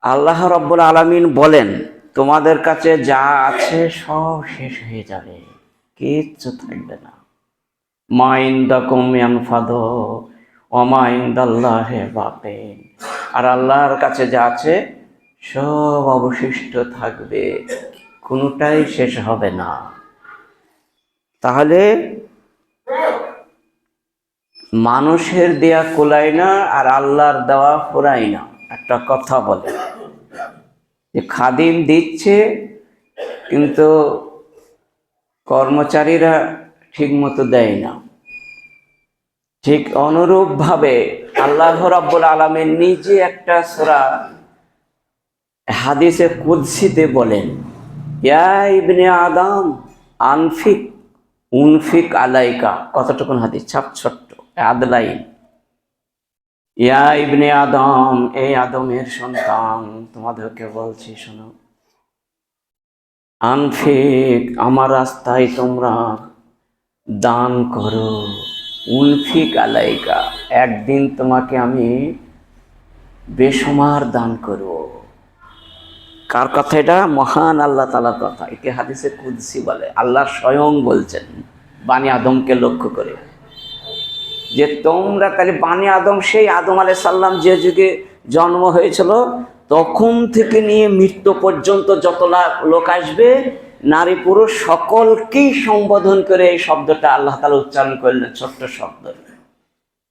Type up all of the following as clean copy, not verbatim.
আল্লাহ রাব্বুল আলামিন বলেন, তোমাদের কাছে যা আছে সব শেষ হয়ে যাবে, কিচ্ছু থাকবে না। মা ইনদাকুম ইয়ানফাদু ওয়া মা ইনদাল্লাহি বাকিন। আর আল্লাহর কাছে যা আছে সব অবশিষ্ট থাকবে, কোনোটাই শেষ হবে না। তাহলে মানুষের দেয়া কুলায় না, আর আল্লাহর দেওয়া ফুরায় না। একটা কথা বলে যে খাদিম দিচ্ছে কিন্তু কর্মচারীরা ঠিক মতো দেয় না। ঠিক অনুরূপভাবে আল্লাহ রাব্বুল আলামিন নিজে একটা সূরা হাদিসে কুদসিতে বলেন, ইয়া ইবনে আদম আনফিক উনফিক আলাইকা। কতটুকুন হাদিস, ছোট্ট আদলাইন। ইয়া ইবনে আদম, এই আদমের সন্তান, তোমাদেরকে বলছি শোনো, আনফিক, আমার রাস্তায় তোমরা দান করো, উনফিক আলাইকা, একদিন তোমাকে আমি বেসুমার দান করব। কার কথা এটা? মহান আল্লাহ তাআলার কথা। একে হাদিসে কুদসি বলে। আল্লাহ স্বয়ং বলছেন বানি আদমকে লক্ষ্য করে যে তোমরা, তাহলে বানি আদম সেই আদম আলাইহিস সালাম যে যুগে জন্ম হয়েছিল তখন থেকে নিয়ে মৃত্যু পর্যন্ত যত লোক আসবে, নারী পুরুষ সকলকেই সম্বোধন করে এই শব্দটা আল্লাহ তাআলা উচ্চারণ করলেন, ছোট্ট শব্দ।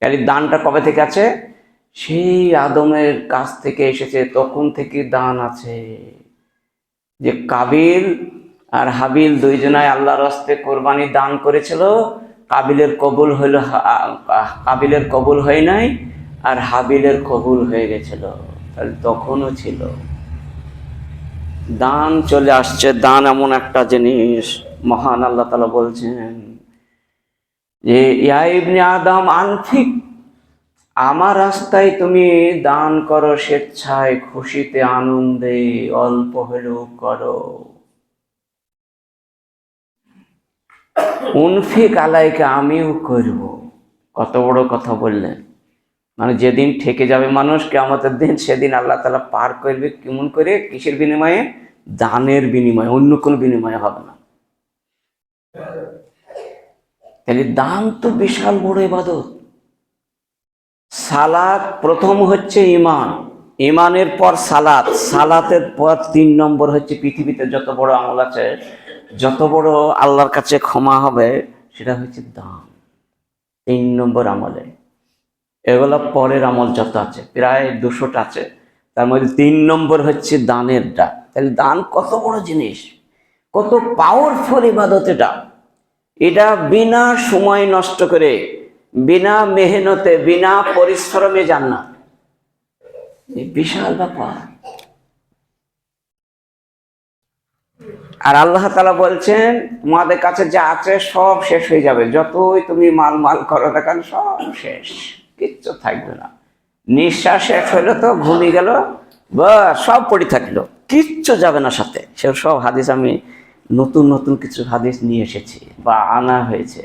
তাহলে দানটা কবে থেকে আছে? সেই আদমের কাছ থেকে এসেছে, তখন থেকে দান আছে। যে কাবিল আর হাবিল দুইজনাই আল্লাহর রাস্তায় কোরবানি দান করেছিল, কাবিলের কবুল হইল, কাবিলের কবুল হয় নাই, আর হাবিলের কবুল হয়ে গেছিল। তাহলে তখনও ছিল দান, চলে আসছে। দান এমন একটা জিনিস, মহান আল্লাহ তাআলা বলছেন যে ইয়া ইবনে আদম আনফিক, আমার রাস্তায় তুমি দান করো, স্বেচ্ছায়, খুশিতে, আনন্দে, অল্প হলেও করো। উনফিক আলাইকা, আমিও করব। কত বড় কথা বললেন! মানে যেদিন ঠেকে যাবে মানুষ কিয়ামতের দিন, সেদিন আল্লাহ তাআলা পার করবে কেমন করে? কিসের বিনিময়ে? দানের বিনিময়ে, অন্য কোনো বিনিময়ে হবে না। তাহলে দান তো বিশাল বড় ইবাদত। সালাত প্রথম হচ্ছে ইমান, ইমানের পর সালাত, সালাতের পর 3 নম্বর হচ্ছে পৃথিবীতে যত বড় আমল আছে, যত বড় আল্লাহর কাছে ক্ষমা হবে, সেটা হচ্ছে দান। 3 নম্বর আমলে, এগুলো পরের আমল যত আছে প্রায় 200টা আছে, তার মধ্যে 3 নম্বর হচ্ছে দানের ডাক। তাহলে দান কত বড় জিনিস, কত পাওয়ারফুল ইবাদত এটা। এটা বিনা সময় নষ্ট করে, বিনা মেহনতে, বিনা পরিশ্রমে জান্নাত, বিশাল ব্যাপার। আর আল্লাহ তাআলা বলছেন তোমাদের কাছে যা আছে সব শেষ হয়ে যাবে, যতই তুমি মাল করো না কেন সব শেষ, কিচ্ছু থাকবে না। নিঃশ্বাস শেষ হইলো তো ঘুমিয়ে গেল, বাস সব পড়ে থাকলো, কিচ্ছু যাবে না সাথে। সে সব হাদিস আমি নতুন কিছু হাদিস নিয়ে এসেছি বা আনা হয়েছে,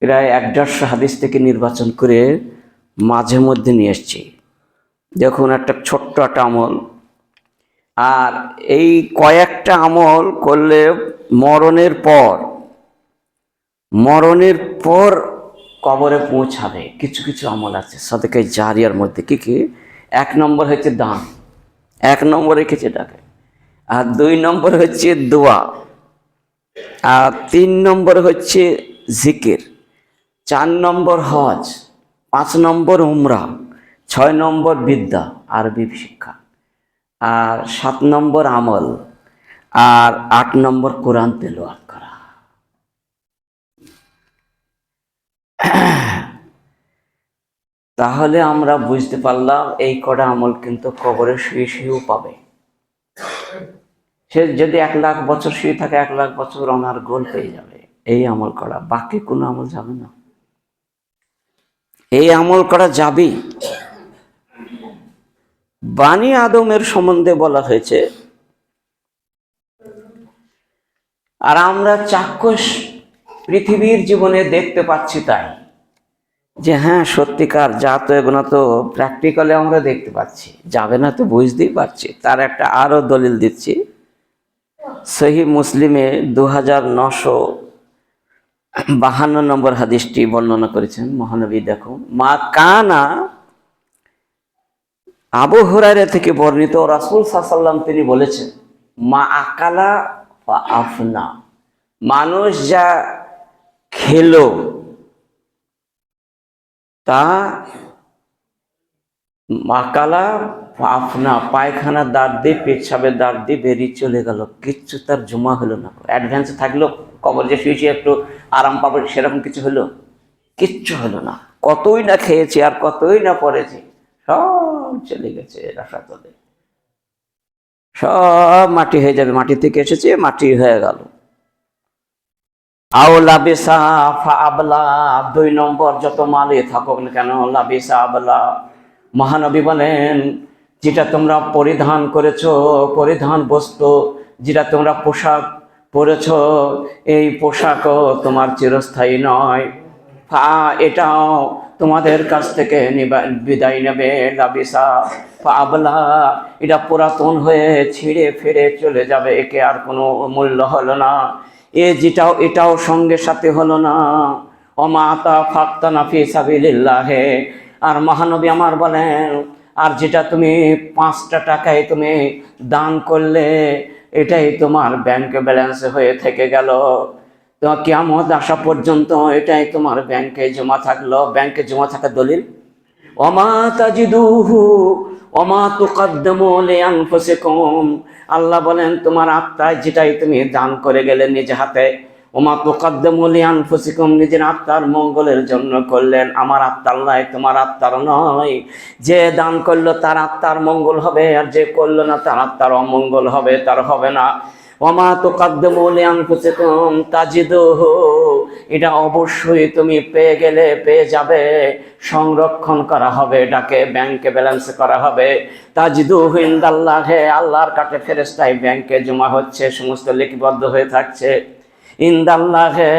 প্রায় 150 হাদিস থেকে নির্বাচন করে মাঝে মধ্যে নিয়ে এসেছি। দেখুন, একটা ছোট্ট একটা আমল, আর এই কয়েকটা আমল করলে মরণের পর কবরে পৌঁছাবে। কিছু আমল আছে সাদেকায়ে জারিয়ার মধ্যে। কি? 1 নম্বর হচ্ছে দান, 1 নম্বর রেখেছে এটাকে। আর 2 নম্বর হচ্ছে দোয়া, আর 3 নম্বর হচ্ছে জিকির, 4 নম্বর হজ, 5 নম্বর উমরা, 6 নম্বর বিদ্যা, আরবি শিক্ষা, আর 7 নম্বর আমল, আর 8 নম্বর কোরআন তেলাওয়াত করা। তাহলে আমরা বুঝতে পারলাম এই কটা আমল কিন্তু কবরে শুয়েও পাবে। সে যদি 1 লাখ বছর শুয়ে থাকে, 1 লাখ বছর ওনার গোল পেয়ে যাবে এই আমল করা, বাকি কোনো আমল যাবে না। এই আমল করা যাবে। বানি আদমের সম্বন্ধে বলা হয়েছে, আর আমরা চাক্ষুষ পৃথিবীর জীবনে দেখতে পাচ্ছি তাই, যে হ্যাঁ সত্যিকার যা, তো এগুলো তো প্র্যাকটিক্যালি আমরা দেখতে পাচ্ছি, যাবে না তো বুঝতেই পারছি। তার একটা আরও দলিল দিচ্ছি। সহিহ মুসলিমে 2952 নম্বর হাদিসটি বর্ণনা করেছেন মহানবী। দেখুন, মা কানা, আবু হুরায়রা থেকে বর্ণিত, রাসূল সাল্লাল্লাহু আলাইহি ওয়াসাল্লাম তিনি বলেছেন, মা আকালা ফা আফনা, মানুষ যা খেলো তা মাকালা আফনা, পায়খানার দাঁত দিয়ে, পেচ্ছাবের দাঁত দিয়ে বেরিয়ে চলে গেল, কিচ্ছু তার জমা হলো না। অ্যাডভান্সে থাকলো, কবর যে শুয়েছি একটু আরাম পাবে, সেরকম কিছু হলো? কিচ্ছু হলো না। কতই না খেয়েছি আর কতই না পড়েছি, সব চলে গেছে রাসাতলে, সব মাটি হয়ে যাবে। মাটি থেকে এসেছে, মাটি হয়ে গেল। আও লাবিসা ফা আবলা, 2 নম্বর, যত মালে থাকুক না কেন, লাবিসা আবলা, মহানবী বলেন যেটা তোমরা পরিধান করেছো, পরিধান বস্তু যেটা তোমরা পোশাক পরেছ, এই পোশাকও তোমার চিরস্থায়ী নয়। ফা, এটাও তোমাদের কাছ থেকে বিদায় নেবে। লাবিসা ফা আবলা, এটা পুরাতন হয়ে ছিঁড়ে ফিরে চলে যাবে, একে আর কোনো মূল্য হলো না। যেটাও, এটাও সঙ্গে সাথে হলো না। অমাতা ফাক্তানা ফি সাবিলিল্লাহে, আর মহানবী আমার বলেন, আর যেটা তুমি 5টা টাকায় তুমি দান করলে, এটাই তোমার ব্যাংক ব্যালেন্সে হয়ে থেকে গেল, তো কিয়ামত আসা পর্যন্ত এটাই তোমার ব্যাংকে জমা থাকলো। ব্যাংকে জমা থাকার দলিল, ওমা তাজিদুহু ওমা তুকাদ্দামু লিআনফুসিকুম, আল্লাহ বলেন তোমার আত্মায় যেটাই তুমি দান করে গেলে নিজে হাতে, ওমা তুকাদ্দামু লিআনফুসিকুম, নিজের আত্মার মঙ্গলের জন্য করলেন। আমার আত্মার নয়, তোমার আত্মার নয়। যে দান করলো তার আত্মার মঙ্গল হবে, আর যে করলো না তার আত্মার অমঙ্গল হবে, তার হবে না। ওমা তুকাদ্দিমু লিআনফুসিকুম তাজিদুহু, এটা অবশ্যই তুমি পেয়ে গেলে, পেয়ে যাবে, সংরক্ষণ করা হবে, এটাকে ব্যাংকে ব্যালেন্স করা হবে। তাজিদুহু ইনদাল্লাহি, আল্লাহর কাছে ফেরেশতায় ব্যাংকে জমা হচ্ছে, সমস্ত লিপিবদ্ধ হয়ে থাকছে। ইনদাল্লাহি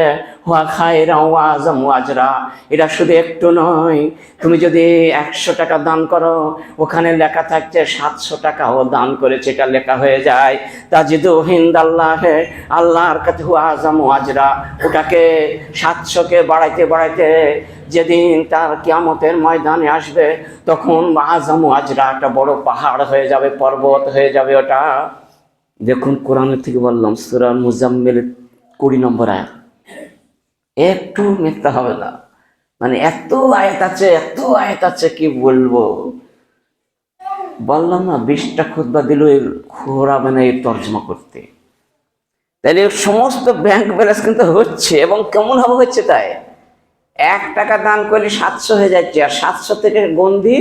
ওয়া খায়রান ওয়া আযামু আজরা, এটা শুধু একটু নয়, তুমি যদি 100 টাকা দান করো, ওখানে লেখা থাকছে 700 টাকাও দান করেছে, এটা লেখা হয়ে যায়। তাজিদুহু ইনদাল্লাহি, আল্লাহর কাছে ওয়া আযামু আজরা, ওটাকে 700কে বাড়াইতে বাড়াইতে যেদিন তার কিয়ামতের ময়দানে আসবে, তখন আযামু আজরা, একটা বড় পাহাড় হয়ে যাবে, পর্বত হয়ে যাবে ওটা। দেখুন, কোরআনের থেকে বললাম, সূরা মুজাম্মিল 20 নম্বর আয়াত, একটু মিথ্যা হবে না। মানে এত আয়াত আছে, এত আয়াত আছে, কি বলবো। বললাম না, 20টা খুতবা দিল খোরাবে না এই তর্জমা করতে। তাহলে সমস্ত ব্যাংক ব্যালেন্স কিন্তু হচ্ছে, এবং কেমন হবে হচ্ছে, তাই 1 টাকা দান করলে 700 হয়ে যাচ্ছে, আর 700 থেকে গন্ডি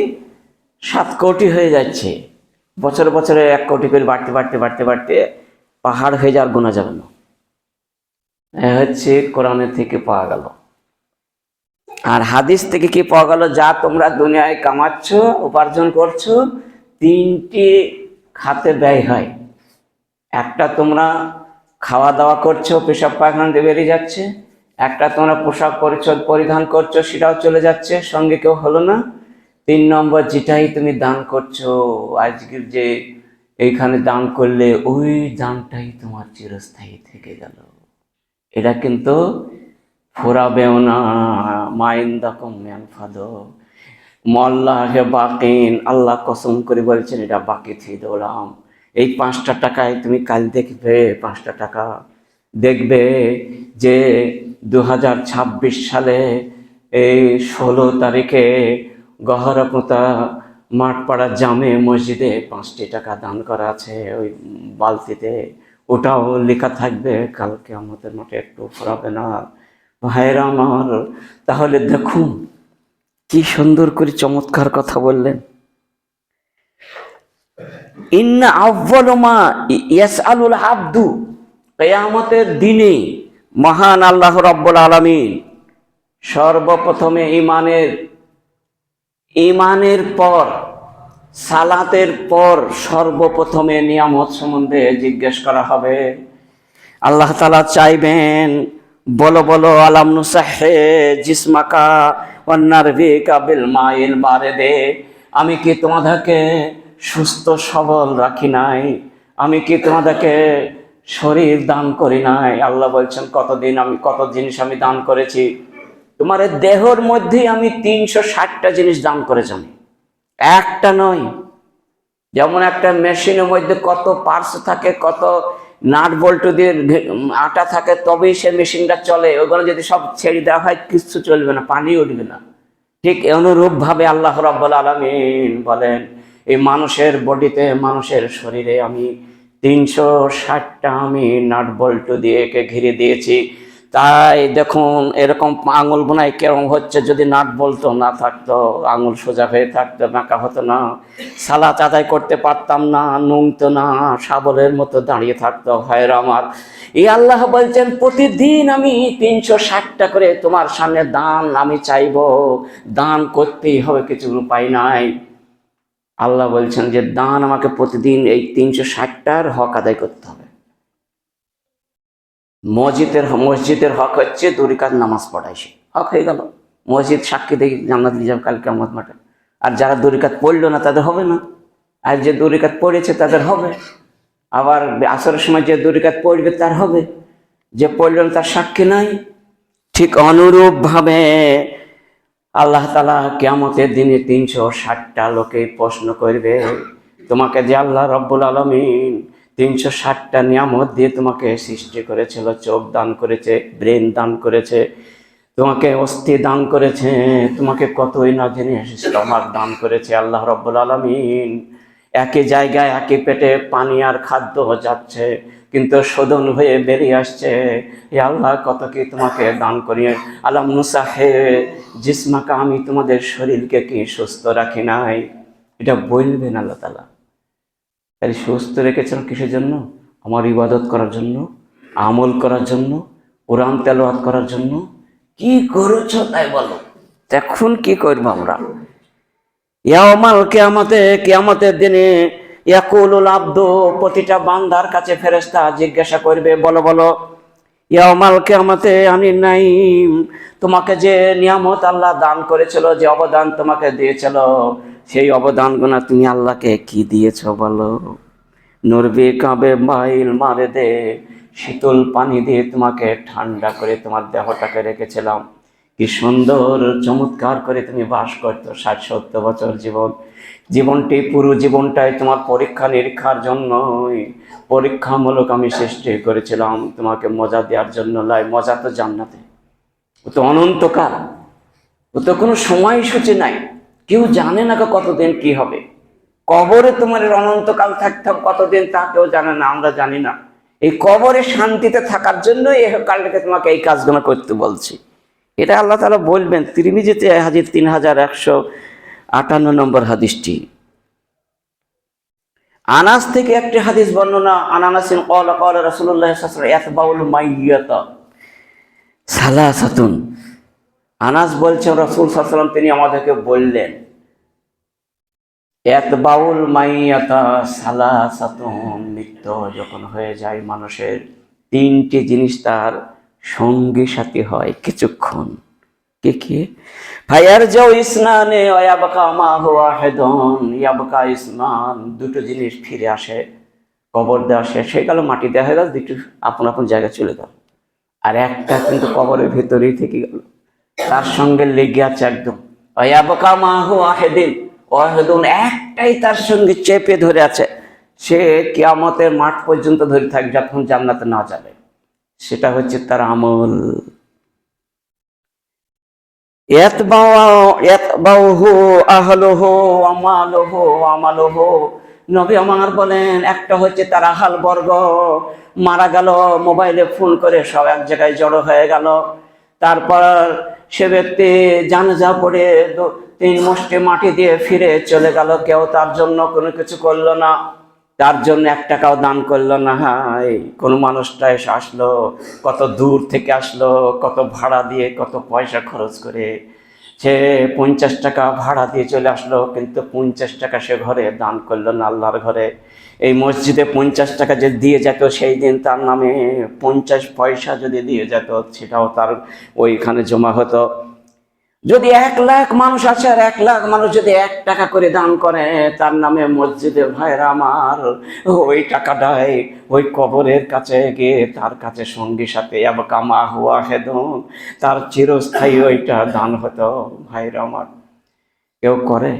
7 কোটি হয়ে যাচ্ছে। বছরে বছরে 1 কোটি করে বাড়তে বাড়তে বাড়তে বাড়তে পাহাড় হয়ে যাওয়ার গোনা যাবে না। হচ্ছে কোরআনের থেকে পাওয়া গেল। আর হাদিস থেকে কি পাওয়া গেল, যা তোমরা দুনিয়ায় কামাচ্ছ, উপার্জন করছো, 3টি খাতে ব্যয় হয়। একটা তোমরা খাওয়া দাওয়া করছো, পেশাব পায়খানা দিয়ে বেরিয়ে যাচ্ছে। একটা তোমরা পোশাক পরিচ্ছদ পরিধান করছো, সেটাও চলে যাচ্ছে, সঙ্গে কেউ হলো না। 3 নম্বর, যেটাই তুমি দান করছো, আজকের যে এইখানে দান করলে, ওই দানটাই তোমার চিরস্থায়ী থেকে গেল। এটা কিন্তু ফুরাবেও না। মাইন্দাকুম ইয়ানফাদু মাল্লাহে বাকিন, আল্লাহ কসম করে বলছেন, এটা বাকি থেকে দিলাম। এই 5টা টাকায় তুমি কাল দেখবে, 5টা টাকা দেখবে যে 2026 সালে এই 16 তারিখে গহরপোতা মাঠপাড়া জামে মসজিদে 5টি টাকা দান করা আছে ওই বালতিতে, ওটাও লেখা থাকবে কালকে আমাদের মাঠে, একটু ফুরাবে না। ভাইরা আমার, তাহলে দেখুন কি সুন্দর করে চমৎকার কথা বললেন। ইন্না আউয়ালু মা ইয়াসআলুল আবদু, কিয়ামতের দিনে মহান আল্লাহ রাব্বুল আলামিন সর্বপ্রথমে ঈমানের পর, সালাতের পর সর্বপ্রথমে নিয়ামত সম্বন্ধে জিজ্ঞেস করা হবে। আল্লাহ তাআলা চাইবেন বলো বলো, আলাম নুসাহে জিসমাকা ওয়ান্নারবিকা বিল মাইল বারেদে, আমি কি তোমাদেরকে সুস্থ সবল রাখি নাই? আমি কি তোমাদেরকে শরীর দান করি নাই? আল্লাহ বলছেন কত জিনিস আমি দান করেছি। তোমার দেহর মধ্যেই আমি 360টা জিনিস দান করেছি, আমি একটা নয়। যেমন একটা মেশিনের মধ্যে কত পার্টস থাকে, কত নাট বল্টু দিয়ে আটা থাকে, তবেই সে মেশিনটা চলে। ওগুলো যদি সব ছেড়ে দেওয়া হয় কিচ্ছু চলবে না, পানি উঠবে না। ঠিক অনুরূপ ভাবে আল্লাহ রাব্বুল আলামিন বলেন, এই মানুষের বডিতে, মানুষের শরীরে আমি 360টা আমি নাট বল্টু দিয়ে একে ঘিরে দিয়েছি। তাই দেখুন, এরকম আঙুল বোনাই কেরম হচ্ছে, যদি নাট বল্টু না থাকতো, আঙুল সোজা হয়ে থাকতো, বাঁকা হতো না, সালাত আদায় করতে পারতাম না, নুংতো না, শাবলের মতো দাঁড়িয়ে থাকতো। ভাইরা আমার, এই আল্লাহ বলছেন প্রতিদিন আমি 360টা করে তোমার সামনে দান আমি চাইবো, দান করতেই হবে, কিছু উপায় নাই। আল্লাহ বলছেন যে দান আমাকে প্রতিদিন এই 360টার হক আদায় করতে হবে। মসজিদের হক হচ্ছে 2 রাকাত নামাজ পড়াই, সে হক হয়ে গেল। মসজিদ সাক্ষী দিয়ে জান্নাত নিয়ে যাবে কাল কিয়ামত মাঠে। আর যারা 2 রাকাত পড়লো না তাদের হবে না, আর যে 2 রাকাত পড়েছে তাদের হবে। আবার আসরের সময় যে 2 রাকাত পড়বে তার হবে, যে পড়ল না তার সাক্ষী নাই। ঠিক অনুরূপ ভাবে আল্লাহ তাআলা কিয়ামতের দিনে 360টা লোকে প্রশ্ন করবে, তোমাকে যে আল্লাহ রব্বুল আলামিন 360টা নিয়ামত দিয়ে তোমাকে সৃষ্টি করেছিল, চোখ দান করেছে, ব্রেন দান করেছে, তোমাকে অস্থি দান করেছে, তোমাকে কতই না জিনিস স্টমাক দান করেছে। আল্লাহ রব্বুল আলামিন একই জায়গায় একই পেটে পানি আর খাদ্য যাচ্ছে, কিন্তু শোধন হয়ে বেরিয়ে আসছে, এ আল্লাহ কত কি তোমাকে দান করিয়ে। আলাম নুসাহে জিসমাকা, আমি তোমাদের শরীরকে কি সুস্থ রাখি নাই? এটা বলবেন আল্লাহ তাআলা। তাহলে সুস্থ রেখেছেন কিসের জন্য? আমার ইবাদত করার জন্য, আমল করার জন্য, কোরআন তেলাওয়াত করার জন্য। কি করেছ তাই বলো। এখন কি করবো আমরা? ইয়াউমাল কিয়ামতের দিনে ইয়াকুলুল আব্দু, প্রতিটা বান্দার কাছে ফেরেশতা জিজ্ঞাসা করবে, বলো বলো, ইয়াউমাল কিয়ামতে আমি নাইম, তোমাকে যে নিয়ামত আল্লাহ দান করেছিল, যে অবদান তোমাকে দিয়েছিল, সেই অবদানগুলো তুমি আল্লাহকে কি দিয়েছো বলো? নরবে কাবে মাইল মারে দে, শীতল পানি দিয়ে তোমাকে ঠান্ডা করে তোমার দেহটাকে রেখেছিলাম। কি সুন্দর চমৎকার করে তুমি বাস করতো 60-70 বছর জীবনটি, পুরো জীবনটাই তোমার পরীক্ষা নিরীক্ষার জন্যই, পরীক্ষামূলক আমি সৃষ্টি করেছিলাম, তোমাকে মজা দেওয়ার জন্য লাই। মজা তো জান্নাতে, ও তো অনন্তকাল, ও তো কোনো সময়সূচি নাই। কেউ জানে না কতদিন কি হবে। কবরে তোমার অনন্তকাল থাকতে হবে, কতদিন তা কেউ জানে না, আমরা জানি না। এই কবরে শান্তিতে থাকার জন্য এই কালটাকে তোমাকে এই কাজগুলো করতে বলছি। এটা আল্লাহ তাআলা বলবেন। তিরমিজিতে হাদিস 3158 নম্বর হাদিসটি। আনাস থেকে একটি হাদিস বর্ণনা, আনানাসিন ক্বালা ক্বালা রাসূলুল্লাহ সাল্লাল্লাহু আলাইহি ওয়াসাল্লাম ইয়াতবাউল মাইয়াতা সালাসাতুন। আনাস বলছেন রাসূল সাল্লাল্লাহু আলাইহি ওয়াসাল্লাম তিনি আমাদেরকে বললেন, ইয়াতবাউল মাইয়াতা সালাসাতুন, মৃত্যু যখন হয়ে যায় মানুষের, 3টি জিনিস তার সঙ্গী সাথী হয় কিছুক্ষণ। কে কে? ভাইয়ার যাও ইসনানে ওয়াবাকা মা হুয়া হেদন, ইয়াবকা ইসমান, 2টো জিনিস ফিরে আসে। কবর দেওয়া শেষ হয়ে গেল, মাটি দেওয়া হয়ে গেল, 2টো আপন আপন জায়গায় চলে গেল। আর একটা কিন্তু কবরের ভেতরেই থেকে গেল, তার সঙ্গে লেগে আছে একদম। ওয়াবাকা মা হুয়া হেদিন, ওয়াহেদুন, একটাই তার সঙ্গে চেপে ধরে আছে, সে কিয়ামতের মাঠ পর্যন্ত ধরে থাকবে, যখন জান্নাতে না যাবে। সেটা হচ্ছে তার আমল। নবী আমার বলেন, একটা হচ্ছে তার আহাল বর্গ, মারা গেল, মোবাইলে ফোন করে সব এক জায়গায় জড়ো হয়ে গেল। তারপর সে ব্যক্তি জানাজা পড়ে 3 মুষ্টি মাটি দিয়ে ফিরে চলে গেল, কেউ তার জন্য কোনো কিছু করলো না, তার জন্য 1 টাকাও দান করলো না। হাই, কোন মানুষটা এসে আসলো, কত দূর থেকে আসলো, কত ভাড়া দিয়ে, কত পয়সা খরচ করে, সে 50 টাকা ভাড়া দিয়ে চলে আসলো, কিন্তু 50 টাকা সে ঘরে দান করলো না, আল্লাহর ঘরে। এই মসজিদে 50 টাকা যে দিয়ে যেত, সেই দিন তার নামে 50 পয়সা যদি দিয়ে যেত, সেটাও তার ওইখানে জমা হতো। যদি 1 লাখ মানুষ আছে, আর 1 লাখ মানুষ যদি 1 টাকা করে দান করে তার নামে মসজিদে, ভাইরা আমার, ওই টাকাটাই ওই কবরের কাছে গিয়ে তার কাছে সঙ্গী সাথে কামা হুয়া হেদন, তার চিরস্থায়ী ওইটা দান হতো। ভাইরা আমার, কেউ করে?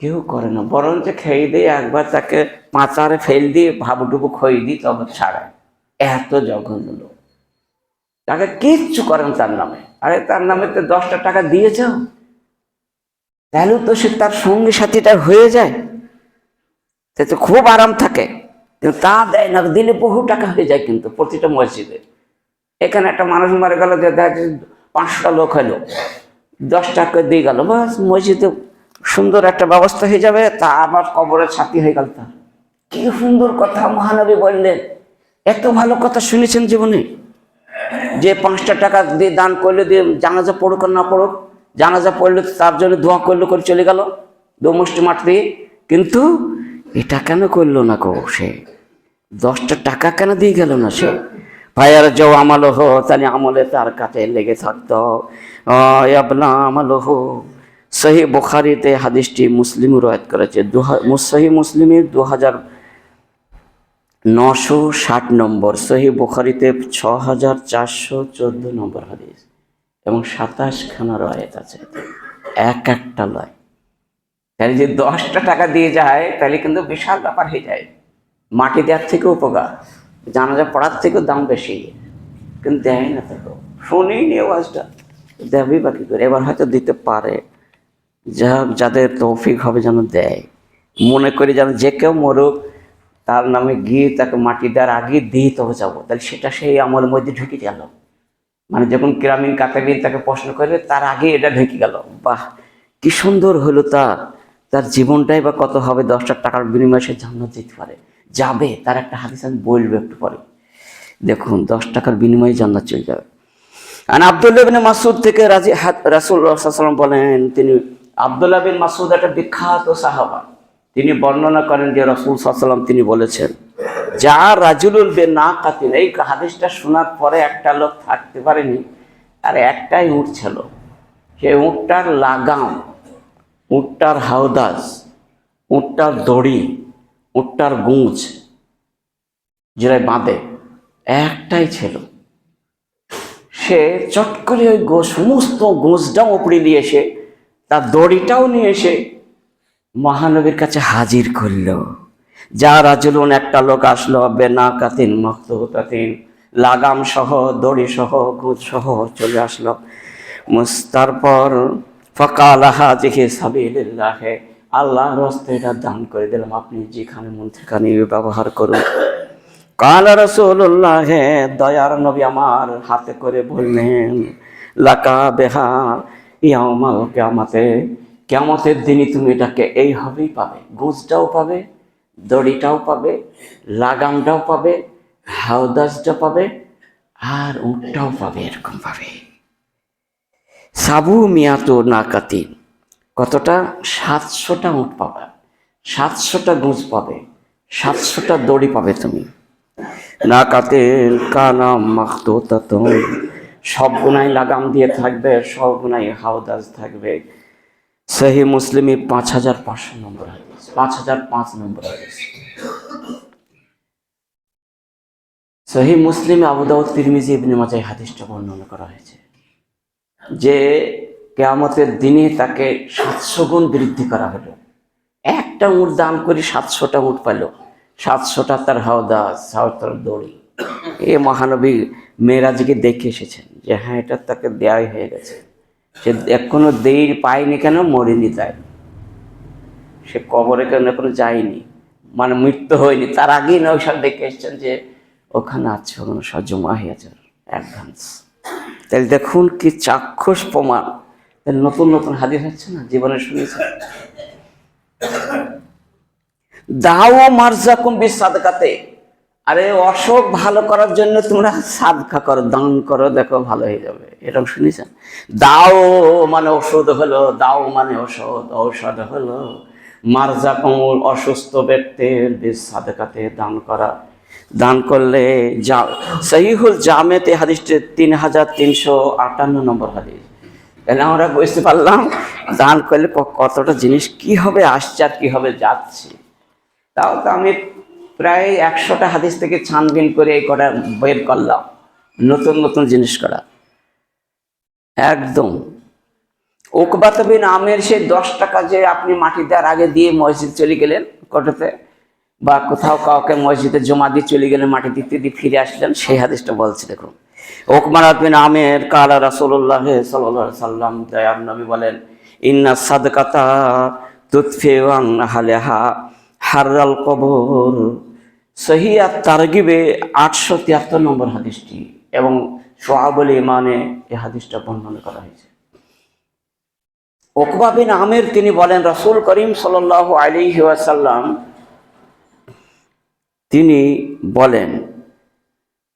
কেউ করে না। বরঞ্চ খেয়ে দিয়ে একবার তাকে পাঁচারে ফেল দিয়ে ভাবুটুকু খই দিই, তবে ছাড়ায়। এত জঘন্য লোক, তাকে কিচ্ছু করেন তার নামে। আরে তার নামে তো 10টা টাকা দিয়েছ, তাহলে তো সে তার সঙ্গী সাথীটা হয়ে যায়, সে তো খুব আরাম থাকে। কিন্তু তা দেয় না, দিলে বহু টাকা হয়ে যায়। কিন্তু প্রতিটা মসজিদে, এখানে একটা মানুষ মারা গেল, যে 500টা লোক হলো, 10 টাকা দিয়ে গেল, বাস মসজিদে সুন্দর একটা ব্যবস্থা হয়ে যাবে। তা আবার কবরের সাথী হয়ে গেল তার। কি সুন্দর কথা মহানবী বললেন! এত ভালো কথা শুনেছেন জীবনে? যে 5টা টাকা দিয়ে দান করলে, দিয়ে জানাজা পড়ুক আর না পড়ুক, জানাজা পড়লে তার জন্য দোয়া করলো, করে চলে গেল দু মুষ্টি মাঠ দিয়ে। কিন্তু এটা কেন করলো না গো সে? 10টা টাকা কেন দিয়ে গেল না সে? ভাইয়ার যে আমল হো, তাহলে আমলে তার কাছে লেগে থাকতো। আমল হো। সহি বুখারীতে হাদিসটি মুসলিম রওয়ায়াত করেছে। সহি মুসলিমের 2960 নম্বর, সহি বুখারীতে 6414 নম্বর হাদিস, এবং 27খানা রওয়ায়াত আছে। এক একটা লয়। তাহলে যে 10টা টাকা দিয়ে যায়, তাহলে কিন্তু বিশাল ব্যাপার হয়ে যায়। মাটি দেওয়ার থেকেও উপকার, জানাজা পড়ার থেকেও দাম বেশি। কিন্তু দেয় না, তো শুনেই নি আওয়াজটা, দেবে বাকি করে। এবার হয়তো দিতে পারে, যাদের তৌফিক হবে যেন দেয়। মনে করি যেন যে কেউ মরুক, তার নামে গিয়ে তাকে মাটি দেওয়ার আগে দিয়ে তবে যাবো, তাহলে সেটা সেই আমার মধ্যে ঢুকে গেল। মানে যখন কিরামিন কাতাবিন তাকে প্রশ্ন করবে, তার আগে এটা ঢুকে গেল। বাহ, কি সুন্দর হলো! তার জীবনটাই বা কত হবে! 10টা টাকার বিনিময়ে সে জান্নাত যেতে পারে, যাবে। তার একটা হাদিস আমি বলবো একটু পরে। দেখুন, 10 টাকার বিনিময়ে জান্নাত চলে যাবে। আর আব্দুল্লাহ বিন মাসউদ থেকে রাসূলুল্লাহ সাল্লাল্লাহু আলাইহি ওয়াসাল্লাম বলেন, তিনি আব্দুল্লাহ বিন মাসউদ একটা বিখ্যাত সাহাবা, তিনি বর্ণনা করেন যে রাসূল সাল্লাল্লাহু আলাইহি ওয়াসাল্লাম তিনি বলেছেন, যা রাজুলুল বিনাকাতিন। এই হাদিসটা শোনার পরে একটা লোক থাকতে পারেনি, আর একটাই উট ছিল। সেই উটটার লাগাম, উটটার হাওদাজ, উটটার দড়ি, উটটার গুঁজ যেটা বাঁধে, একটাই ছিল। সে চট করে ওই সমস্ত গোঁজটাও উপড়ে নিয়ে এসে, তার দড়িটাও নিয়ে এসে মহানবীর কাছে হাজির করলো। যা রাজুলুন, একটা লোক আসলো, বেনাকাতিন মাকতুতাতিন, লাগাম সহ, দড়ি সহ, গুঁজ সহ চলে আসলো। তারপর ফাকালা হাযিহি সাবিলিল্লাহ, আল্লাহর রাস্তায় এটা দান করে দিলাম, আপনি যেখানে মন সেখানে ব্যবহার করুন। কালা রাসূলুল্লাহ, দয়ার নবী আমার হাতে করে বললেন, লাকা বেহা ইয়াউমাল কিয়ামাতে, কিয়ামতের দিনই তুমি এটাকে এইভাবেই পাবে। গুঁজটাও পাবে, দড়িটাও পাবে, লাগামটাও পাবে, হাওদাজটা পাবে, আর উটটাও পাবে। এরকম পাবে। সাবু মিয়াতো নাকাতিন, কতটা? 700টা উট পাবে, 700টা গুঁজ পাবে, 700টা দড়ি পাবে তুমি। নাকাতিন কানা মাখতুতাতুন, সব গুনাই লাগাম দিয়ে থাকবে, সব গুনাই হাওদাজ থাকবে। সহি মুসলিমে 5500 নম্বর হাদিস, 5005 নম্বর হাদিস। সহি মুসলিমে, আবু দাউদ, তিরমিজি, ইবনে মাজাহ হাদিসটা বর্ণনা করা হয়েছে যে কিয়ামতের দিনে তাকে 700 গুণ বৃদ্ধি করা হলো। একটা উট দান করে 700টা উট পেল, 700টা তার হাওদাজ, 700টার দড়ি। এ মহানবী মেরাজকে দেখে এসেছেন যে হ্যাঁ, এটা তাকে দেয়াই হয়ে গেছে। সে এখনো দেরি পায়নি, কেন? মরেনি তাই। সে কবরে কেন এখনো যায়নি, মানে মৃত্যু হয়নি, তার আগেই নৌসাদ দেখে এসছেন যে ওখানে আছে, ওখানে সব জমা হয়ে আছে অ্যাডভান্স। তাহলে দেখুন কি চাক্ষুষ প্রমাণ। নতুন নতুন হাদিস হচ্ছে না, জীবনে শুনেছে। দাও মারজাকুম বিসাদকাতে, আরে অসুখ ভালো করার জন্য তোমরা সাদকা করো, দান করো, দেখো ভালো হয়ে যাবে, এরকম শুনেছেন? দাও মানে ওষুধ হলো, দাও মানে ঔষধ, ঔষধ হলো মার্জা কমল, অসুস্থ ব্যক্তির বীজ সাদকাতে দান করা। দান করলে যা সহিহুল জামেতে হাদিসটি 3358 নম্বর হাদিস। তাহলে আমরা বুঝতে পারলাম দান করলে কতটা জিনিস কি হবে আসছে আর কি হবে যাচ্ছে। তাও তো আমি প্রায় 100টা হাদিস থেকে ছানবিন করে এই কটা বের করলাম, নতুন নতুন জিনিস করা একদম। উকবাত বিন আমের সেই 10 টাকা যে আপনি মাটি দেওয়ার আগে দিয়ে মসজিদ চলে গেলেন কটাতে, বা কোথাও কাউকে মসজিদে জমা দিয়ে চলে গেলেন, মাটি দিতে দিয়ে ফিরে আসলেন, সেই হাদিসটা বলছে দেখুন। উকবাত বিন আমের কালা রাসূলুল্লাহ সাল্লাল্লাহু আলাইহি সাল্লাম, দয়ার নবী বলেন, ইন্না সাদকাতা তুতফিউ আন আহলিহা হাররাল কবর। সহিহ আত-তারগিবে 873 নম্বর হাদিসটি, এবং শুআবুল ঈমানে এই হাদিসটা বর্ণনা করা হয়েছে। উকবা বিন আমের তিনি বলেন, রাসূল করিম সাল্লাল্লাহু আলাইহি ওয়াসাল্লাম তিনি বলেন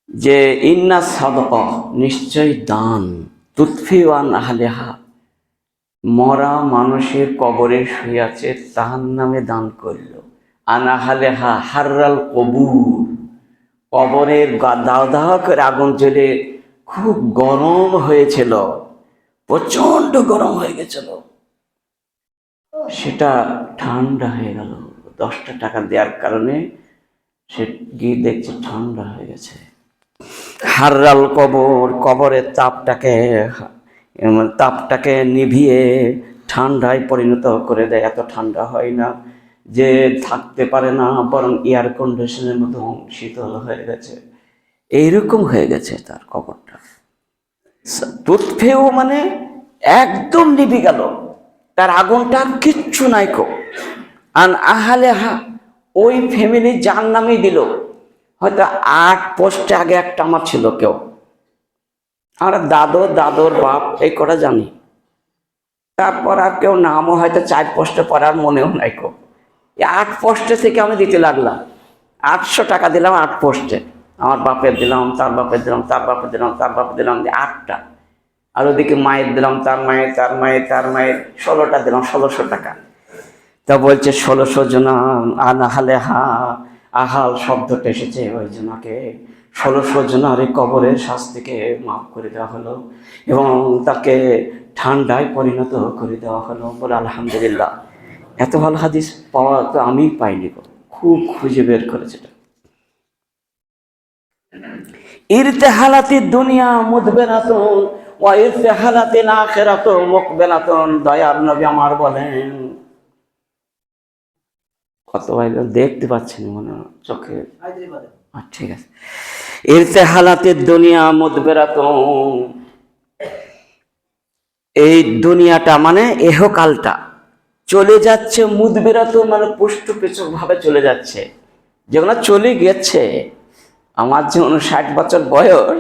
যে ইন্না সাদকা, নিশ্চয় দান, তুতফিউ আন আহলিহা, মরা মানুষের কবরে শুয়ে আছে তাহার নামে দান করল, আনাহালেহা হাররাল কবুর, কবরের দাও দাও করে আগুন জ্বলে খুব গরম হয়েছিল, প্রচন্ড গরম হয়ে গেছিল, সেটা ঠান্ডা হয়ে গেল। 10টা টাকা দেওয়ার কারণে সে গিয়ে দেখছে ঠান্ডা হয়ে গেছে। হাররাল কবর, কবরের তাপটাকে নিভিয়ে ঠান্ডায় পরিণত করে দেয়। এত ঠান্ডা হয় না যে থাকতে পারে না, বরং এয়ার কন্ডিশনের মতো শীতল হয়ে গেছে, এইরকম হয়ে গেছে তার কবরটা। তুতফেও মানে একদম নিভে গেল, তার আগুনটা কিচ্ছু নাই কো। আন আহলেহা, ওই ফ্যামিলি যার নামেই দিল, হয়তো 8 পোস্টে আগে একটা আমার ছিল কেউ, আমরা দাদোর বাপ এই কটা জানি, তারপর আর কেউ নামও হয়তো 4 পোস্টে পড়ার মনেও নাই কো। 8 পোস্টে থেকে আমি দিতে লাগলাম, 800 টাকা দিলাম 8 পোস্টে, আমার বাপের দিলাম, তার বাপের দিলাম, তার বাপের দিলাম, তার বাপের দিলাম, 8টা, আর ওদিকে মায়ের দিলাম, তার মায়ের, তার মায়ের, তার মায়ের, 16টা দিলাম, 1600 টাকা। তা বলছে 1600 জন আনাহালে হা, আহাল শব্দটা এসেছে ওই জনাকে 1600 জনার এই কবরের শাস্তিকে মাফ করে দেওয়া হলো এবং তাকে ঠান্ডায় পরিণত করে দেওয়া হলো। বলে আলহামদুলিল্লাহ, এত ভালো হাদিস পাওয়া তো আমি পাইনি, খুব খুঁজে বের করেছে। ইরতেহালাতি দুনিয়া মুদবেরাতুন ওয়া ইরতেহালাতিল আখিরাতু মুকবেলাতুন, দয়ার নবী আমার বলেন, কত ভাই দেখতে পাচ্ছেন মনে চোখে, ঠিক আছে। ইরতেহালাতিদ দুনিয়া মুদবেরাতুন, এই দুনিয়াটা মানে এহকালটা চলে যাচ্ছে, মুদবেরাতুন মানে পুষ্টপেচক ভাবে চলে যাচ্ছে, যেগুলো চলে গেছে। আমার যে 59 বছর বয়স,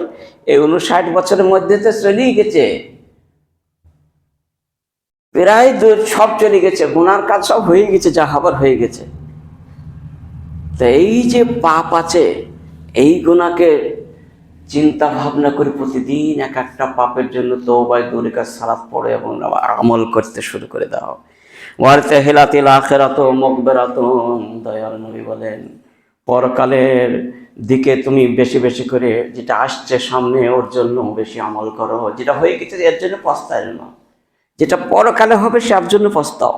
এই 59 বছরের মধ্যে তো চলেই গেছে, প্রায় সব চলে গেছে, গুনার কাজ সব হয়ে গেছে, যা হবার হয়ে গেছে। তো এই যে পাপ আছে, এই গুনাহকে চিন্তা ভাবনা করে প্রতিদিন এক একটা পাপের জন্য তওবায় দুরুকাত সালাত পড়ে এবং আমল করতে শুরু করে দাও। ওয়ারতাহিলাতিল আখিরাতু মুকবিরাতুন, দয়াল নবী বলেন, পরকালের দিকে তুমি বেশি বেশি করে, যেটা আসছে সামনে ওর জন্য বেশি আমল করো, যেটা হয়ে গেছে এর জন্য পস্তায় না, যেটা পরকালে হবে সেটার জন্য পস্তাও,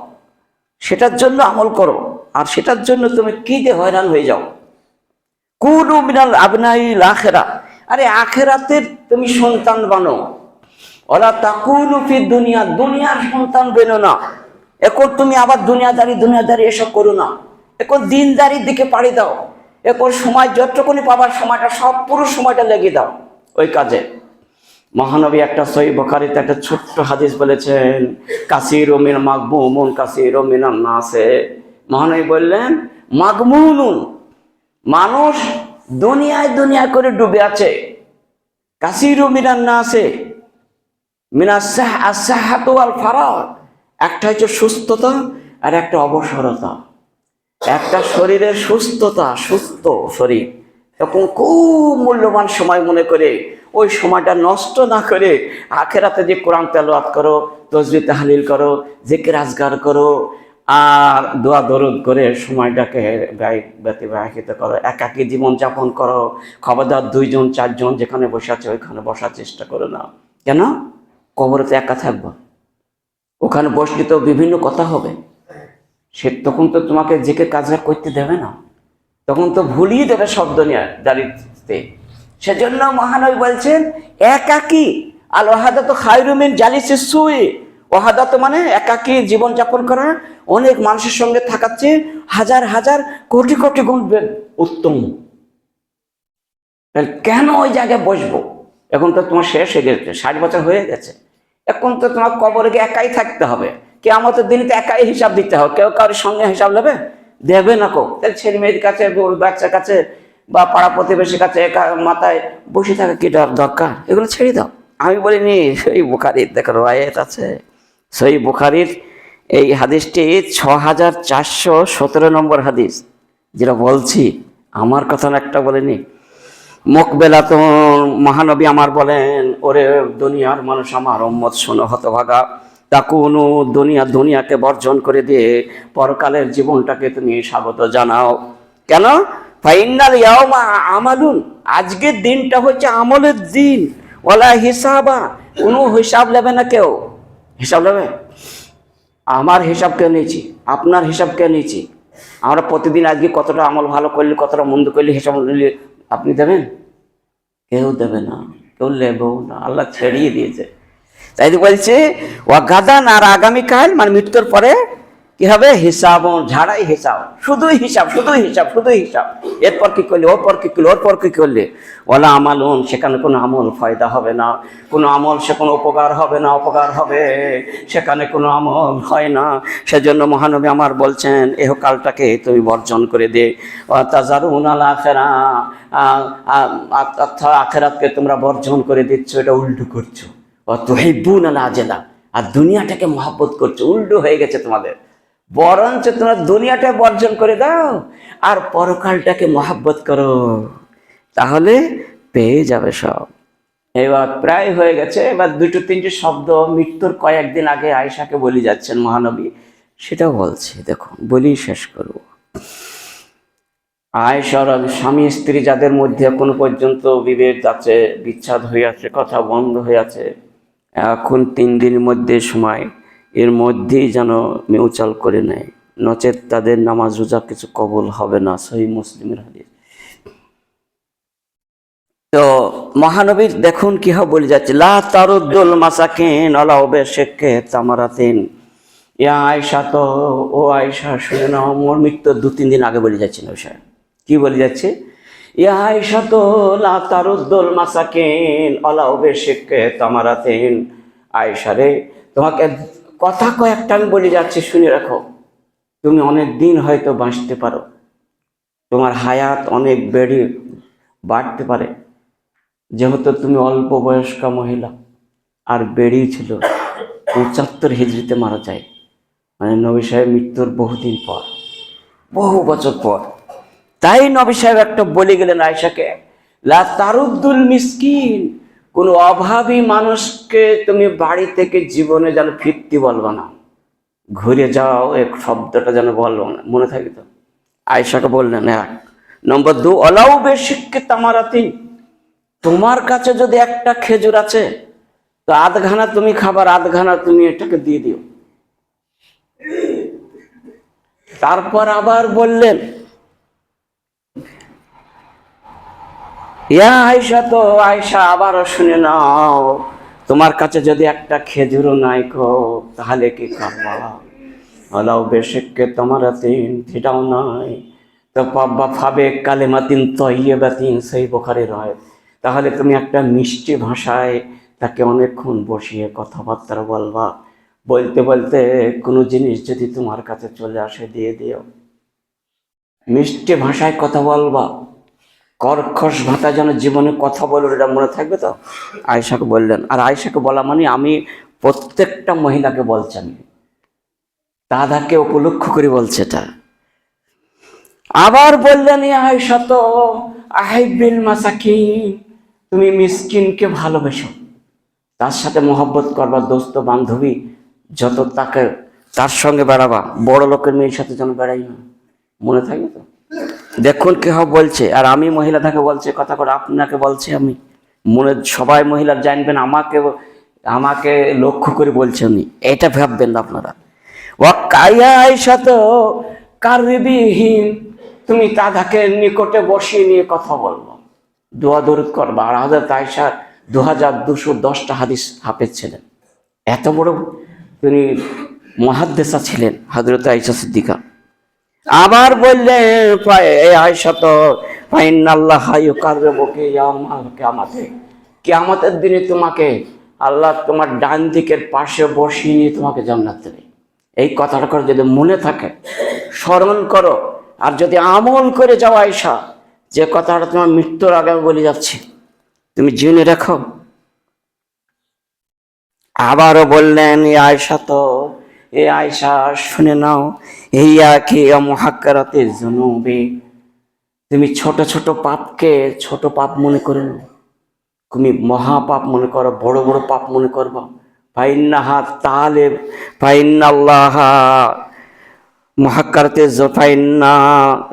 সেটার জন্য আমল করো, আর সেটার জন্য তুমি কি দিয়ে হয়রান হয়ে যাও। কুনু মিনাল আবনাইল আখিরা, আরে আখিরাতের তুমি সন্তান বানো, ওয়ালা তাকুনু ফি দুনিয়া, দুনিয়ার সন্তান বেনো না। এখন তুমি আবার দুনিয়াদারি এসব করো না, এখন দিনদারির দিকে পাড়ি দাও, এখন সময় যতটুকুনি পাবার সময়টা সব পুরো সময়টা লেগে দাও ওই কাজে। মহানবী একটা সহিহ বুখারীতে একটা ছোট্ট হাদিস বলেছেন, কাসীরু মিন মাগমুমুন কাসীরু মিনান নাসে, মহানবী বললেন মাগমুনুন, মানুষ দুনিয়ায় করে ডুবে আছে, কাসীরু মিনান নাসে মিনাস সাহহাতু ওয়াল ফারাগ, একটা হচ্ছে সুস্থতা আর একটা অবসরতা, একটা শরীরের সুস্থতা, সুস্থ শরীর, তখন খুব মূল্যবান সময় মনে করে ওই সময়টা নষ্ট না করে আখেরাতে যে কোরআন তেলাওয়াত করো, তসবিহ তাহলিল করো, জিকির আজগার করো, আর দোয়া দরুদ করে সময়টাকে ব্যতিবাহিত করো, একাকী জীবন যাপন করো। খবরদার 2 জন 4 জন যেখানে বসে আছে ওইখানে বসার চেষ্টা করো না। কেন? কবরে তো একা থাকবো, ওখানে বসলে তো বিভিন্ন কথা হবে, সে তখন তো তোমাকে জিকির কাজগার করতে দেবে না, তখন তো ভুলিয়ে দেবে শব্দ নিয়ে দাঁড়িয়ে। সেজন্য মহানবী বলছেন একাকী আল ওয়াহাদাতু খায়রুম মিন জালিসিস সুই। ওয়াহাদাত মানে একাকী জীবন যাপন করা, অনেক মানুষের সঙ্গে থাকার চেয়ে হাজার হাজার কোটি কোটি গুণ উত্তম। কেন ওই জায়গায় বসবো? এখন তো তোমার শেষ হয়ে গেছে, 60 বছর হয়ে গেছে, এখন তো তোমার কবরে গিয়ে একাই থাকতে হবে, কিয়ামতের দিনে তো একাই হিসাব দিতে হবে, কেউ কারোর সঙ্গে হিসাব দেবে না। তাহলে ছেলে মেয়ের কাছে, বাচ্চার কাছে বা পাড়া প্রতিবেশীর কাছে মাথায় বসে থাকা কি দরকার? এগুলো ছেড়ে দাও। আমি বলিনি, সেই বুখারীর দেখো রায়াত আছে, সেই বুখারীর এই হাদিসটি 6417 নম্বর হাদিস, যেটা বলছি আমার কথা একটা বলিনি। মুকবেলাতুন মহানবী আমার বলেন, ওরে দুনিয়ার মানুষ আমার উম্মত শোনো হতভাগা, তাকুনু দুনিয়াকে বর্জন করে দিয়ে পরকালের জীবনটাকে তুমি স্বাগত জানাও। কেন? ফাইনাল ইয়াউমা আমালুন, আজকের দিনটা হচ্ছে আমলের দিন, ওয়ালা হিসাবা, কোনো হিসাব নেবে না কেউ। হিসাব নেবে? আমার হিসাব কে নিয়েছি, আপনার হিসাব কে নিয়েছি? আমরা প্রতিদিন আজকে কতটা আমল ভালো করলে, কতটা মন্দ করলে হিসাব নিলে আপনি দেবেন? কেউ দেবে না, কেউ নেবেও না, আল্লাহ ছেড়িয়ে দিয়েছে। তাই বলছে ওয়া গাদান, আর আগামীকাল মানে মৃত্যুর পরে কি হবে? হিসাব, ঝাড়াই হিসাব, শুধুই হিসাব, শুধুই হিসাব, শুধুই হিসাব। এরপর কি করলে, ওরপর কি করলে, ওরপর কি করলে, ওলা আমালুন, সেখানে কোনো আমল ফায়দা হবে না, কোনো আমল সে কোনো উপকার হবে না, অপকার হবে, সেখানে কোনো আমল হয় না। সেজন্য মহানবী আমার বলছেন এহকালটাকে তুমি বর্জন করে দে, তাজারুন আল আখিরা, আখিরাতকে তোমরা বর্জন করে দিচ্ছ, এটা উল্টো করছো। তুহিব্বুন আল আজেলা, আর দুনিয়াটাকে মহব্বত করছো, উল্টো হয়ে গেছে তোমাদের। বরঞ্চ তোমরা দুনিয়াটা বর্জন করে দাও আর পরকালটাকে মহব্বত করো, তাহলে পেয়ে যাবে সব। এবার প্রায় হয়ে গেছে, এবার 2-3টি শব্দ মৃত্যুর কয়েকদিন আগে আয়েশাকে বলে যাচ্ছেন মহানবী, সেটাও বলছে, দেখো বলি শেষ করবো। আয়েশার স্বামী স্ত্রী যাদের মধ্যে এখনো পর্যন্ত বিভেদ আছে, বিচ্ছেদ হয়ে আছে, কথা বন্ধ হয়ে আছে, এখন 3 দিনের মধ্যে সময়, এর মধ্যেই যেন মিউচাল করে নেয়, নচেত তাদের নামাজ রোজা কিছু কবুল হবে না। সহিহ মুসলিমের হাদিস। তো মহানবীর দেখুন কি হবে বলে যাচ্ছে, লা তারুদ্দুল মাসাকিন আলা উবাশিকে তামারাতিন। ইয়া আয়েশা, তো ও আয়েশা শুনে নাও, মোর মৃত্যু 2-3 দিন আগে বলে যাচ্ছে না, কি বলে যাচ্ছে? ইয়া আয়েশা তো লা তারুদ্দুল মাসাকিন আলা উবাশিকে তামারাতিন। আয়েশা রে, তোমাকে কথা কয়েকটা আমি বলে যাচ্ছি, শুনে রাখো। তুমি অনেক দিন হয়তো বাঁচতে পারো, তোমার হায়াত অনেক বাড়তে পারে, যেহেতু তুমি অল্প বয়স্কা মহিলা, আর বেড়িয়েছিল 75 হিজরিতে মারা যায়, মানে নবী সাহেব মৃত্যুর বহুদিন পর, বহু বছর পর। তাই নবী সাহেব একটা বলে গেলেন আয়েশাকে, লা তারুদ্দুল মিসকিন, কোনো অভাবী মানুষকে তুমি বাড়ি থেকে জীবনে যেন ফিরতে বলবা না, ঘুরে যাও, এক শব্দটা যেন বলবো না, মনে থাকে তো? আয়েশাকে বললেন 1 নম্বর 2 অলাউ বেশিককে তামারাতি, তোমার কাছে যদি একটা খেজুর আছে তো 1/2 তুমি খাবার, 1/2 তুমি এটাকে দিয়ে দিও। তারপর আবার বললেন, ইয়া আয়েশা, তো আয়েশা আবারও শুনে নাও, তোমার কাছে যদি একটা খেজুরও নাই কো, তাহলে কি করবা? আলাউ বেশিককে তামারাতিন, সেটাও নাই তো পাব্বা ফাবে কালেমাতিন তয়্যিবাতিন, সেই বুখারীর রায়। তাহলে তুমি একটা মিষ্টি ভাষায় তাকে অনেকক্ষণ বসিয়ে কথাবার্তা বলবা, বলতে বলতে কোনো জিনিস যদি তোমার কাছে চলে আসে দিয়ে দিও, মিষ্টি ভাষায় কথা বলবা, কর্কশ ভাষা যেন জীবনে কথা বলো, এটা মনে থাকবে তো? আয়েশাকে বললেন। আর আয়েশাকে বলা মানে আমি প্রত্যেকটা মহিলাকে বলছেন, দাদাকে উপলক্ষ করে বলছে এটা। আবার বললেন, আয়েশা তো আহিবিল মাসাকিন, তুমি মিসকিনকে ভালোবেসো, তার সাথে মহব্বত করবা, দোস্ত বান্ধবী যত তাকে তার সঙ্গে বেড়াবা, বড় লোকের মেয়ের সাথে যেন বেড়াই না। মনে থাকবে তো? দেখুন কেহ বলছে, আর আমি মহিলা তাকে বলছে, কথা করে আপনাকে বলছি আমি, মনে সবাই মহিলা জানবেন, আমাকে আমাকে লক্ষ্য করে বলছে উনি, এটা ভাববেন না আপনারা। ও কায়া আয়সা তো কারিবিহীন, তুমি তাদেরকে নিকটে বসিয়ে নিয়ে কথা বলবো, দোয়া দরুদ করবা। আর হযরত আয়েশা 2210টা হাদিস হাফেজ ছিলেন, এত বড় তিনি মুহাদ্দিসা ছিলেন হযরত আয়েশা সিদ্দিকা। আবার বললেন আয়েশা তো ফাইনাল্লাহ ইউকাররিবুকি ইয়াউমাল কিয়ামাতে, কিয়ামতের দিনে তোমাকে আল্লাহ তোমার ডান দিকের পাশে বসিয়ে তোমাকে জান্নাত দেবে। এই কথাটা করে যদি মনে থাকে, স্মরণ করো, আর যদি আমল করে যাও আয়েশা, যে কথাটা তোমার মৃত্যুর আগে আমি বলে যাচ্ছি, তুমি জেনে রাখো। আবারও বললেন আয়েশা তো, এ আয়েশা শুনে নাও, ইয়া কি মুহাক্কারাতে যুনুবি, তুমি ছোট ছোট পাপকে ছোট পাপ মনে করে নাও, তুমি মহাপাপ মনে করো, বড় বড় পাপ মনে করবা। ফাইন্নাহা তালেব ফাইন্নাল্লাহা মুহাক্কারাতে ফাইন্না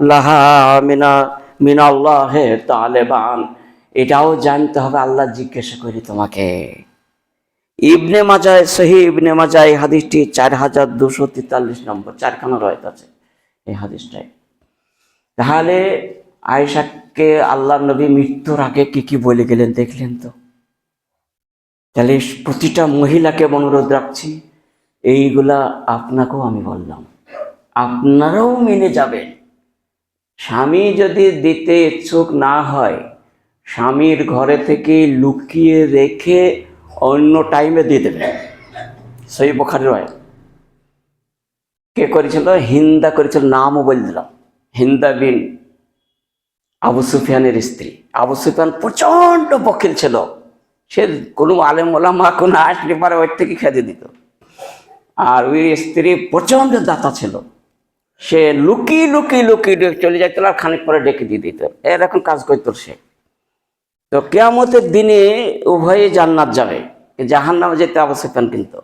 লাহা মিনাল্লাহে তালেবান, এটাও জানতে হবে, আল্লাহ জিজ্ঞাসা করি তোমাকে। ইবনে মাজায়, সহি ইবনে মাজায় এই হাদিসটি 4243 নম্বর, 4খানা রয়েত আছে এই হাদিসটায়। তাহলে আয়েশাকে আল্লাহ নবী মৃত্যুর আগে কি কি বলে গেলেন দেখলেন তো। তাহলে প্রতিটা মহিলাকে অনুরোধ রাখছি, এইগুলা আপনাকেও আমি বললাম, আপনারাও মেনে যাবেন। স্বামী যদি দিতে ইচ্ছুক না হয়, স্বামীর ঘরে থেকে লুকিয়ে রেখে অন্য টাইমে দিয়ে দেবেন। সহিহ বুখারী রয়। কে করেছিল? হিন্দা করেছিল, নামও বলে দিলাম, হিন্দা বিন আবু সুফিয়ানের স্ত্রী। আবু সুফিয়ান প্রচন্ড বকিল ছিল, সে কোনো আলেম ওলামা কোনো আসলে পারে ওর থেকে খেতে দিত। আর ওই স্ত্রী প্রচন্ড দাতা ছিল, সে লুকিয়ে লুকিয়ে লুকিয়ে চলে যাইত, আর খানিক পরে ডেকে দিয়ে দিত, এরকম কাজ করতো সে। তো কিয়ামতের দিনে উভয়ে জান্নাত যাবে, জাহান্নামে যেতে আবু সুফিয়ান, কিন্তু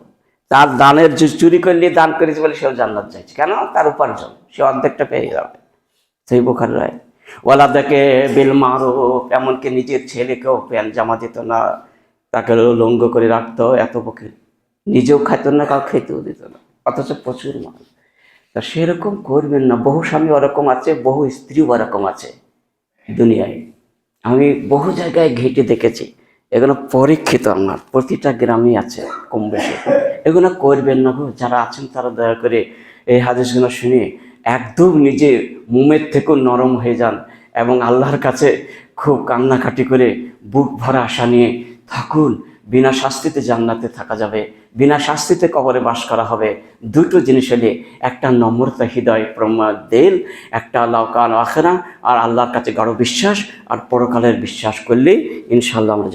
তার দানের চুরি করলে, দান করেছে বলে সেও জান্নাত যাচ্ছে। কেন? তার উপার্জন, সে অর্ধেকটা পেয়ে যাবে। সেই বুখারী রায়। ওয়ালা দেখে বিল মারুফ, এমনকি নিজের ছেলেকেও প্যান্ট জামা দিত না, তাকে লঙ্গ করে রাখতো, এত বকিল। নিজেও খাইত না, কাউ খেতেও দিত না, অথচ প্রচুর মাল। তা সেরকম করবেন না। বহু স্বামী ওরকম আছে, বহু স্ত্রীও ওরকম আছে দুনিয়ায়। আমি বহু জায়গায় ঘেঁটে দেখেছি, এগুলো পরীক্ষিত, আমার প্রতিটা গ্রামে আছে কম বেশি। এগুলো করবেন না গো, যারা আছেন তারা দয়া করে এই হাদিসগুলো শুনে একদম নিজে মোমের থেকেও নরম হয়ে যান, এবং আল্লাহর কাছে খুব কান্নাকাটি করে বুক ভরা আশা নিয়ে থাকুন। বিনা শাস্তিতে জান্নাতে থাকা যাবে, বিনা শাস্তিতে কবরে বাস করা হবে। দুটো জিনিস হলে, একটা নম্রতা হৃদয় প্রমাদ দিল, একটা আল্লাহ কাল আখেরা আর আল্লাহর কাছে গাঢ় বিশ্বাস আর পরকালের বিশ্বাস করলেই ইনশাআল্লাহ আমরা